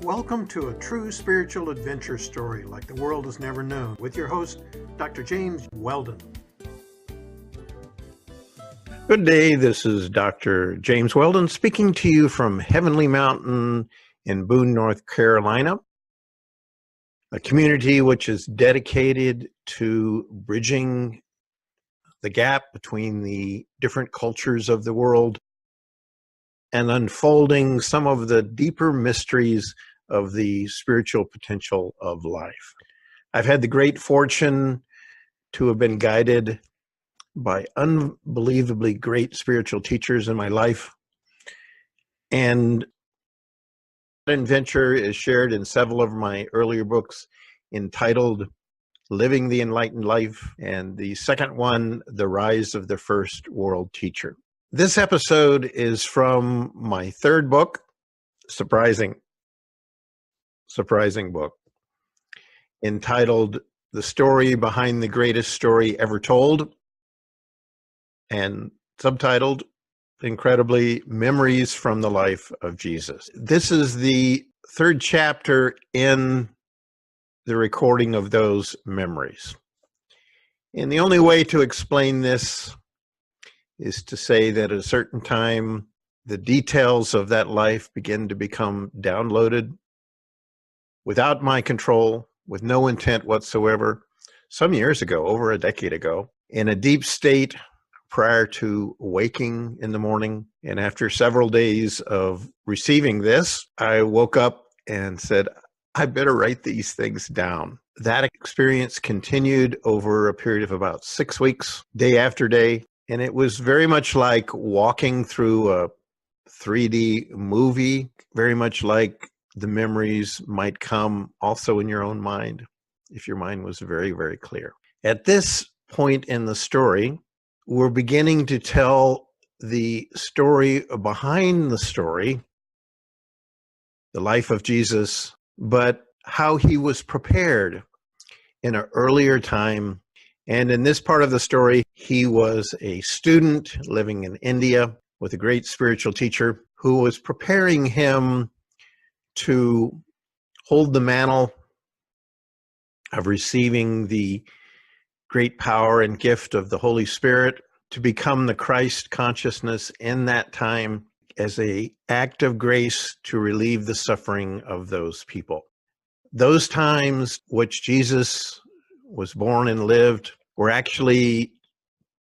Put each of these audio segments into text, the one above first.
Welcome to a true spiritual adventure story like the world has never known with your host, Dr. James Weldon. Good day, this is Dr. James Weldon speaking to you from Heavenly Mountain in Boone, North Carolina, a community which is dedicated to bridging the gap between the different cultures of the world and unfolding some of the deeper mysteries of the spiritual potential of life. I've had the great fortune to have been guided by unbelievably great spiritual teachers in my life. And that adventure is shared in several of my earlier books entitled Living the Enlightened Life, and the second one, The Rise of the First World Teacher. This episode is from my third book, surprising book, entitled The Story Behind the Greatest Story Ever Told, and subtitled, incredibly, Memories from the Life of Jesus. This is the third chapter in the recording of those memories. And the only way to explain this is to say that at a certain time, the details of that life begin to become downloaded without my control, with no intent whatsoever, some years ago, over a decade ago, in a deep state prior to waking in the morning. And after several days of receiving this, I woke up and said, I better write these things down. That experience continued over a period of about 6 weeks, day after day. And it was very much like walking through a 3D movie, very much like the memories might come also in your own mind, if your mind was very, very clear. At this point in the story, we're beginning to tell the story behind the story, the life of Jesus, but how he was prepared in an earlier time. And in this part of the story, he was a student living in India with a great spiritual teacher who was preparing him to hold the mantle of receiving the great power and gift of the Holy Spirit, to become the Christ consciousness in that time as an act of grace to relieve the suffering of those people. Those times which Jesus was born and lived were actually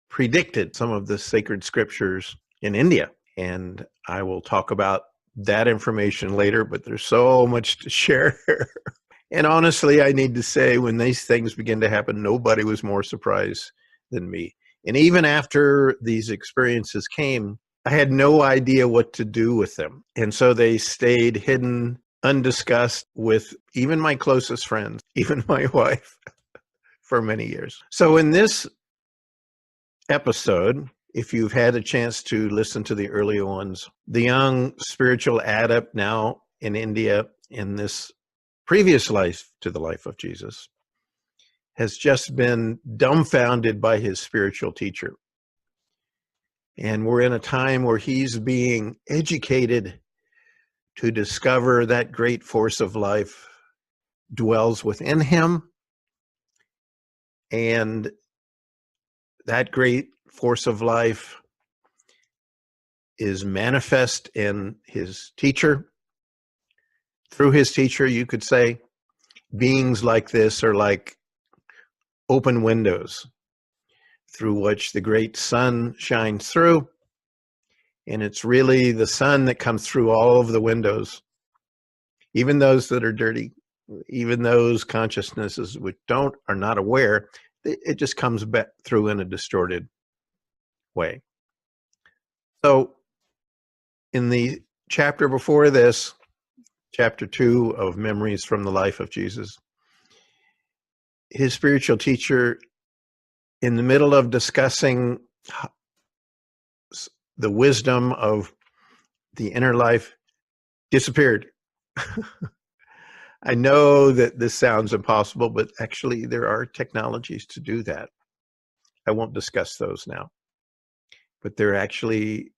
predicted, some of the sacred scriptures in India. And I will talk about that information later, but there's so much to share. And honestly, I need to say, when these things begin to happen, nobody was more surprised than me. And even after these experiences came, I had no idea what to do with them. And so they stayed hidden, undiscussed with even my closest friends, even my wife, for many years. So in this episode, if you've had a chance to listen to the earlier ones, the young spiritual adept now in India in this previous life to the life of Jesus has just been dumbfounded by his spiritual teacher. And we're in a time where he's being educated to discover that great force of life dwells within him. And that great force of life is manifest in his teacher. Through his teacher, you could say, beings like this are like open windows through which the great sun shines through. And it's really the sun that comes through all of the windows, even those that are dirty, even those consciousnesses which are not aware. It just comes back through in a distorted way. So in the chapter before this, chapter 2 of Memories from the Life of Jesus, his spiritual teacher, in the middle of discussing the wisdom of the inner life, disappeared. I know that this sounds impossible, but actually there are technologies to do that. I won't discuss those now. But there are actually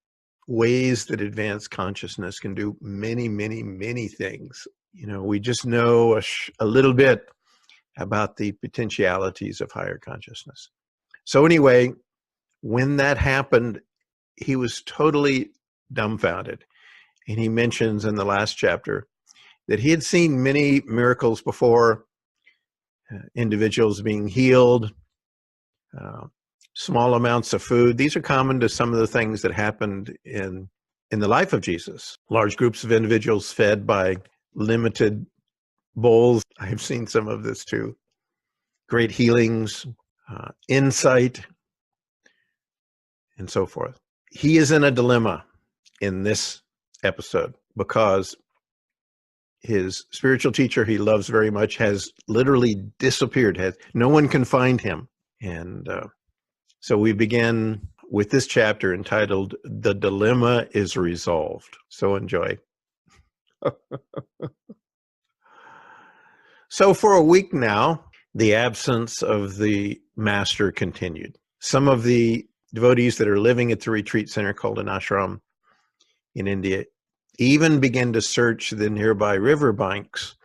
ways that advanced consciousness can do many, many, many things We just know a little bit about the potentialities of higher consciousness. So anyway, when that happened, he was totally dumbfounded. And he mentions in the last chapter that he had seen many miracles before, individuals being healed, small amounts of food. These are common to some of the things that happened in the life of Jesus. Large groups of individuals fed by limited bowls. I've seen some of this too. Great healings, insight, and so forth. He is in a dilemma in this episode because his spiritual teacher he loves very much has literally disappeared. No one can find him. And so we begin with this chapter entitled, "The Dilemma is Resolved." So enjoy. So for a week now, the absence of the master continued. Some of the devotees that are living at the retreat center called an ashram in India even began to search the nearby river banks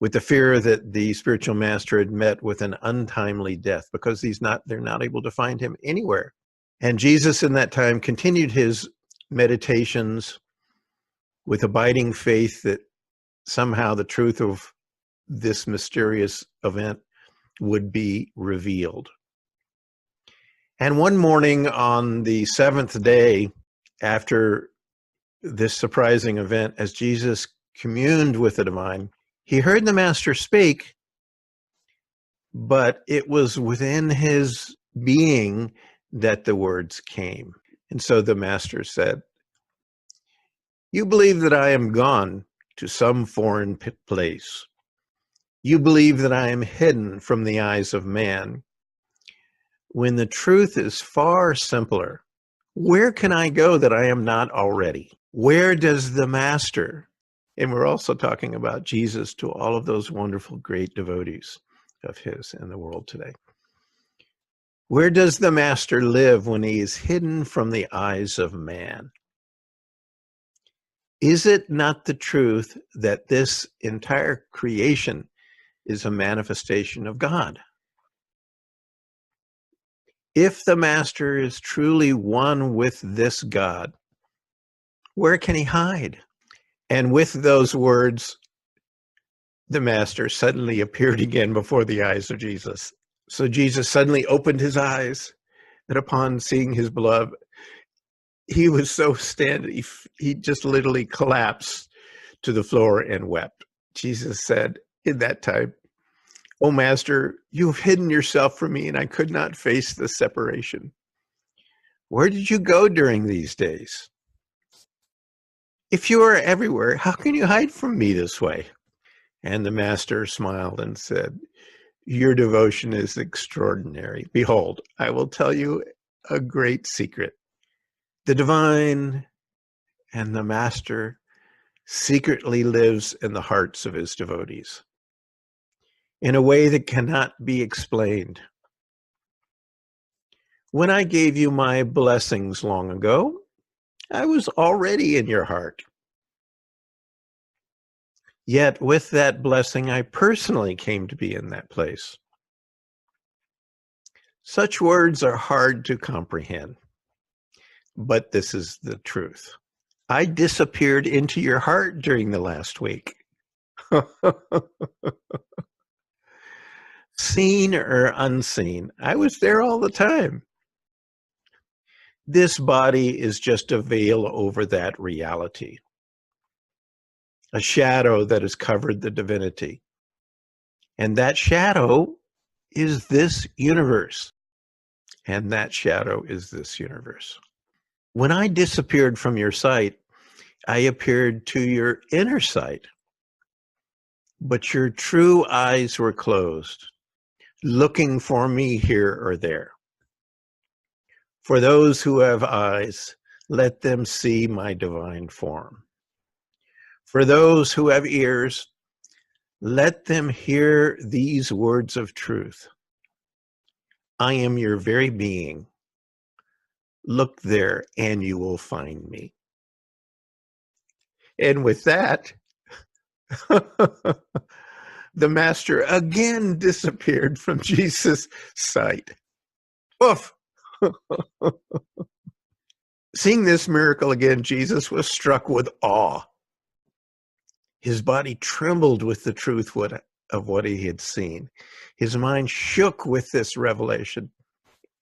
with the fear that the spiritual master had met with an untimely death because they're not able to find him anywhere. And Jesus in that time continued his meditations with abiding faith that somehow the truth of this mysterious event would be revealed. And one morning on the seventh day after this surprising event, as Jesus communed with the divine, he heard the master speak, but it was within his being that the words came. And so the master said, "You believe that I am gone to some foreign place. You believe that I am hidden from the eyes of man, when the truth is far simpler. Where can I go that I am not already? Where does the master," and we're also talking about Jesus to all of those wonderful, great devotees of his in the world today. "Where does the master live when he is hidden from the eyes of man? Is it not the truth that this entire creation is a manifestation of God? If the master is truly one with this God, where can he hide?" And with those words, the master suddenly appeared again before the eyes of Jesus. So Jesus suddenly opened his eyes, and upon seeing his beloved, he was so stunned, he just literally collapsed to the floor and wept. Jesus said in that time, "O Master, you have hidden yourself from me, and I could not face the separation. Where did you go during these days? If you are everywhere, how can you hide from me this way?" And the master smiled and said, "Your devotion is extraordinary. Behold, I will tell you a great secret. The divine and the master secretly lives in the hearts of his devotees in a way that cannot be explained. When I gave you my blessings long ago, I was already in your heart. Yet with that blessing, I personally came to be in that place. Such words are hard to comprehend, but this is the truth. I disappeared into your heart during the last week. Seen or unseen, I was there all the time. This body is just a veil over that reality, a shadow that has covered the divinity. And that shadow is this universe. And that shadow is this universe. When I disappeared from your sight, I appeared to your inner sight, but your true eyes were closed, looking for me here or there. For those who have eyes, let them see my divine form. For those who have ears, let them hear these words of truth. I am your very being. Look there and you will find me. And with that, The master again disappeared from Jesus' sight. Woof! Seeing this miracle again, Jesus was struck with awe. His body trembled with the truth of what he had seen. His mind shook with this revelation.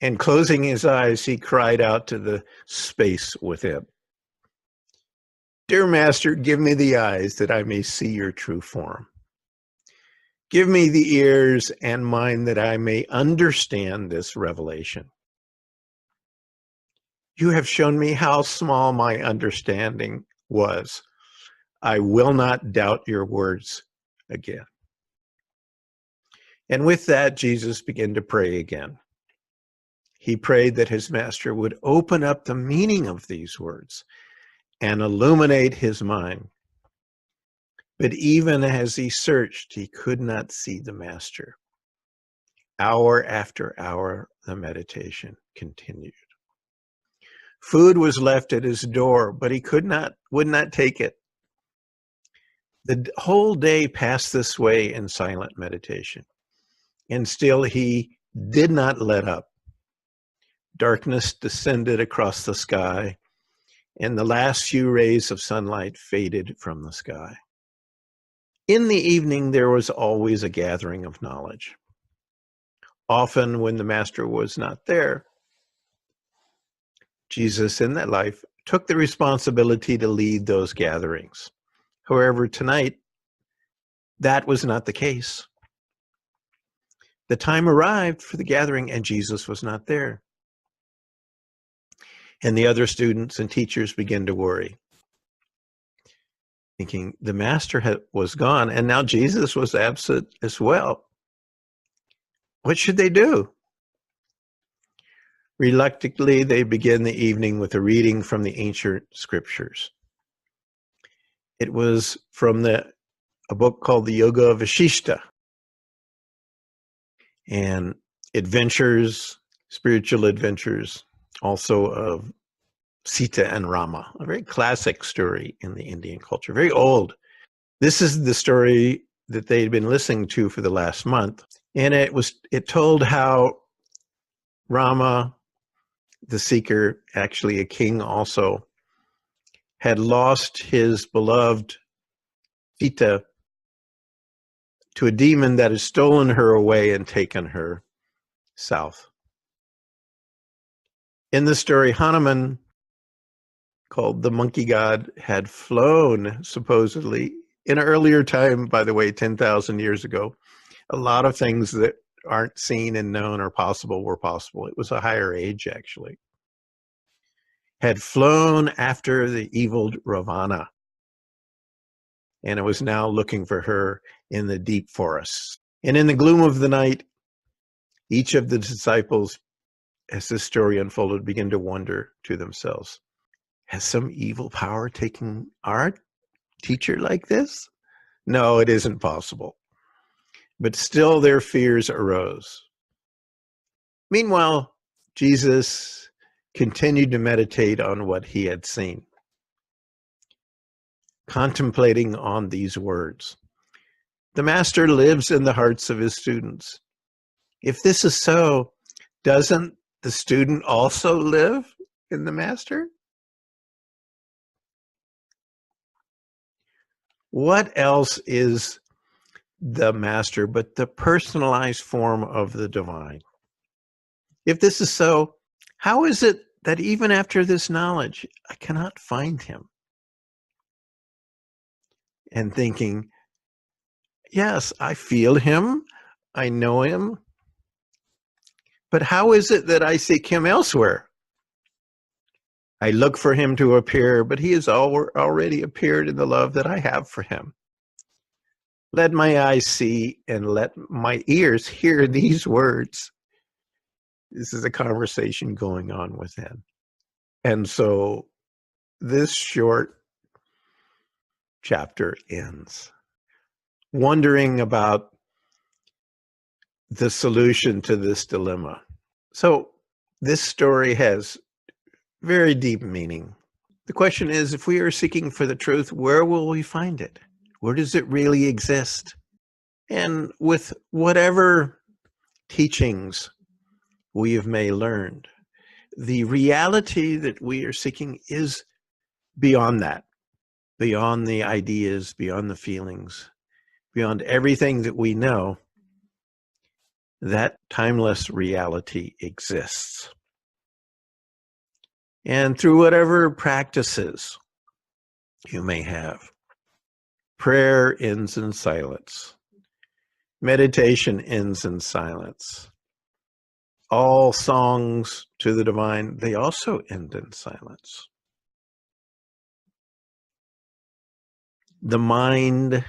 And closing his eyes, he cried out to the space within, "Dear Master, give me the eyes that I may see your true form. Give me the ears and mind that I may understand this revelation. You have shown me how small my understanding was. I will not doubt your words again." And with that, Jesus began to pray again. He prayed that his master would open up the meaning of these words and illuminate his mind. But even as he searched, he could not see the master. Hour after hour, the meditation continued. Food was left at his door, but he would not take it. The whole day passed this way in silent meditation, and still he did not let up. Darkness descended across the sky, and the last few rays of sunlight faded from the sky. In the evening, there was always a gathering of knowledge. Often when the master was not there, Jesus in that life took the responsibility to lead those gatherings. However, tonight, that was not the case. The time arrived for the gathering and Jesus was not there. And the other students and teachers began to worry, thinking the master was gone and now Jesus was absent as well. What should they do? Reluctantly, they begin the evening with a reading from the ancient scriptures. It was from a book called the Yogadhi, and adventures, spiritual adventures, also of Sita and Rama, a very classic story in the Indian culture, very old. This is the story that they'd been listening to for the last month, and it told how Rama, the seeker, actually a king also, had lost his beloved Sita to a demon that had stolen her away and taken her south. In the story, Hanuman, called the monkey god, had flown, supposedly, in an earlier time, by the way, 10,000 years ago. A lot of things that aren't seen and known or possible were possible. It was a higher age, actually. Had flown after the evil Ravana, and it was now looking for her in the deep forests. And in the gloom of the night, each of the disciples, as this story unfolded, began to wonder to themselves, has some evil power taken our teacher like this? No, it isn't possible. But still their fears arose. Meanwhile, Jesus continued to meditate on what he had seen, contemplating on these words. The master lives in the hearts of his students. If this is so, doesn't the student also live in the master? What else is the master but the personalized form of the divine? If this is so, how is it that even after this knowledge, I cannot find him? And thinking, yes, I feel him, I know him, but how is it that I seek him elsewhere? I look for him to appear, but he has already appeared in the love that I have for him. Let my eyes see and let my ears hear these words. This is a conversation going on within. And so this short chapter ends, wondering about the solution to this dilemma. So this story has very deep meaning. The question is, if we are seeking for the truth, where will we find it? Where does it really exist? And with whatever teachings we have may learned, the reality that we are seeking is beyond that, beyond the ideas, beyond the feelings, beyond everything that we know. That timeless reality exists. And through whatever practices you may have, prayer ends in silence. Meditation ends in silence. All songs to the divine, they also end in silence. The mind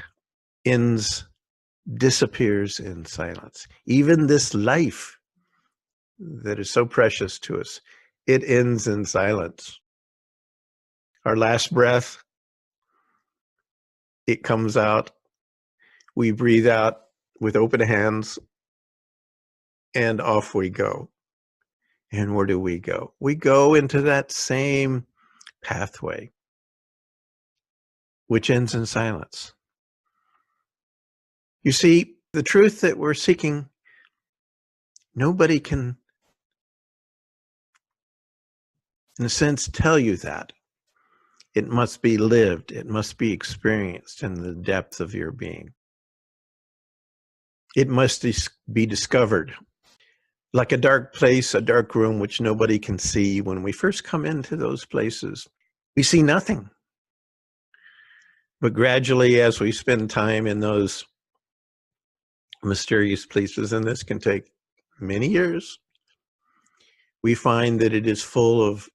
disappears in silence. Even this life that is so precious to us, it ends in silence. Our last breath, it comes out. We breathe out with open hands, and off we go. And where do we go? We go into that same pathway, which ends in silence. You see, the truth that we're seeking, nobody can, in a sense, tell you that. It must be lived. It must be experienced in the depth of your being. It must be discovered. Like a dark place, a dark room, which nobody can see. When we first come into those places, we see nothing. But gradually, as we spend time in those mysterious places, and this can take many years, we find that it is full of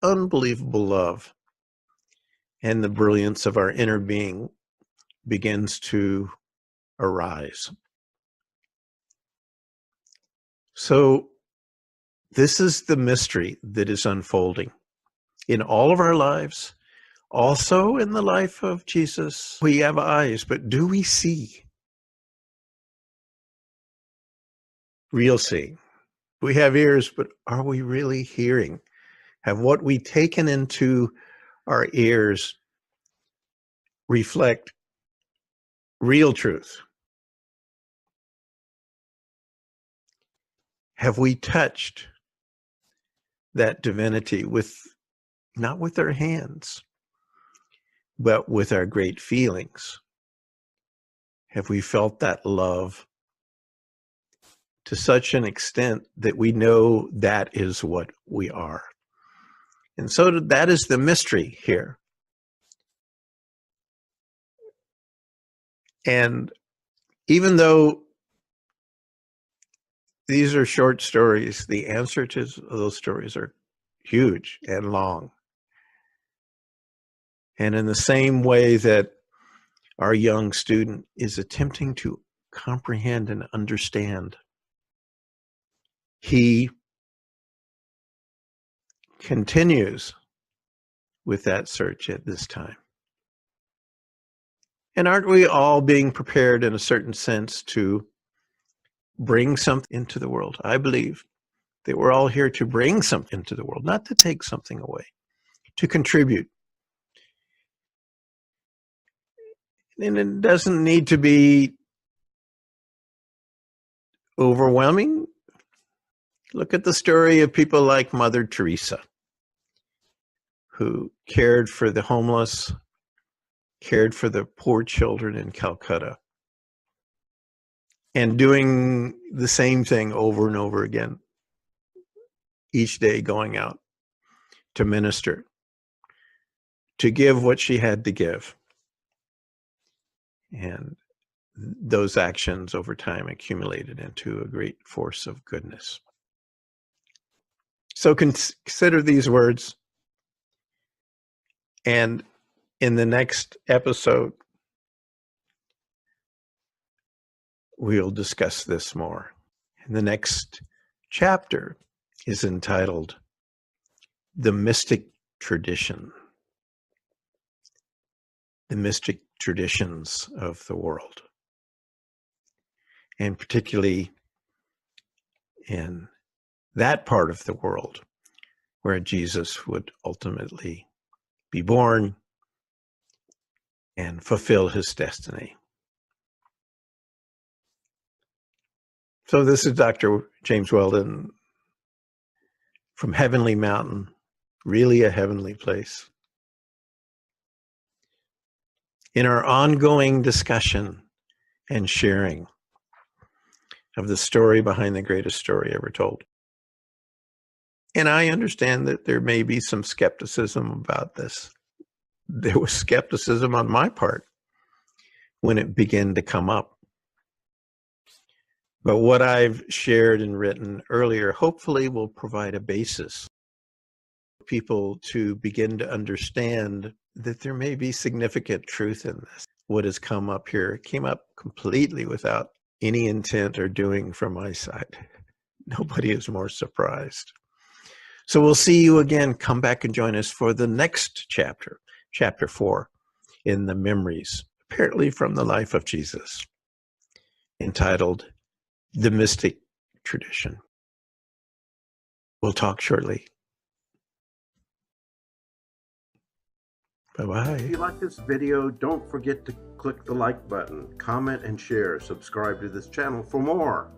unbelievable love, and the brilliance of our inner being begins to arise. So this is the mystery that is unfolding in all of our lives, also in the life of Jesus. We have eyes, but do we see? Real seeing. We have ears, but are we really hearing? Have what we taken into our ears reflect real truth? Have we touched that divinity not with our hands, but with our great feelings? Have we felt that love to such an extent that we know that is what we are? And so that is the mystery here. And even though these are short stories, the answer to those stories are huge and long. And in the same way that our young student is attempting to comprehend and understand, he continues with that search at this time. And aren't we all being prepared in a certain sense to bring something into the world? I believe that we're all here to bring something into the world, not to take something away, to contribute. And it doesn't need to be overwhelming. Look at the story of people like Mother Teresa, who cared for the homeless, cared for the poor children in Calcutta, and doing the same thing over and over again, each day going out to minister, to give what she had to give. And those actions over time accumulated into a great force of goodness. So consider these words, and in the next episode, we'll discuss this more. And the next chapter is entitled The Mystic Tradition. The mystic traditions of the world. And particularly in that part of the world where Jesus would ultimately be born and fulfill his destiny. So this is Dr. James Weldon from Heavenly Mountain, really a heavenly place. In our ongoing discussion and sharing of the story behind the greatest story ever told. And I understand that there may be some skepticism about this. There was skepticism on my part when it began to come up. But what I've shared and written earlier hopefully will provide a basis for people to begin to understand that there may be significant truth in this. What has come up here came up completely without any intent or doing from my side. Nobody is more surprised. So we'll see you again. Come back and join us for the next chapter, chapter 4, in the memories, apparently from the life of Jesus, entitled The Mystic Tradition. We'll talk shortly. Bye-bye. If you like this video, don't forget to click the like button, comment and share. Subscribe to this channel for more.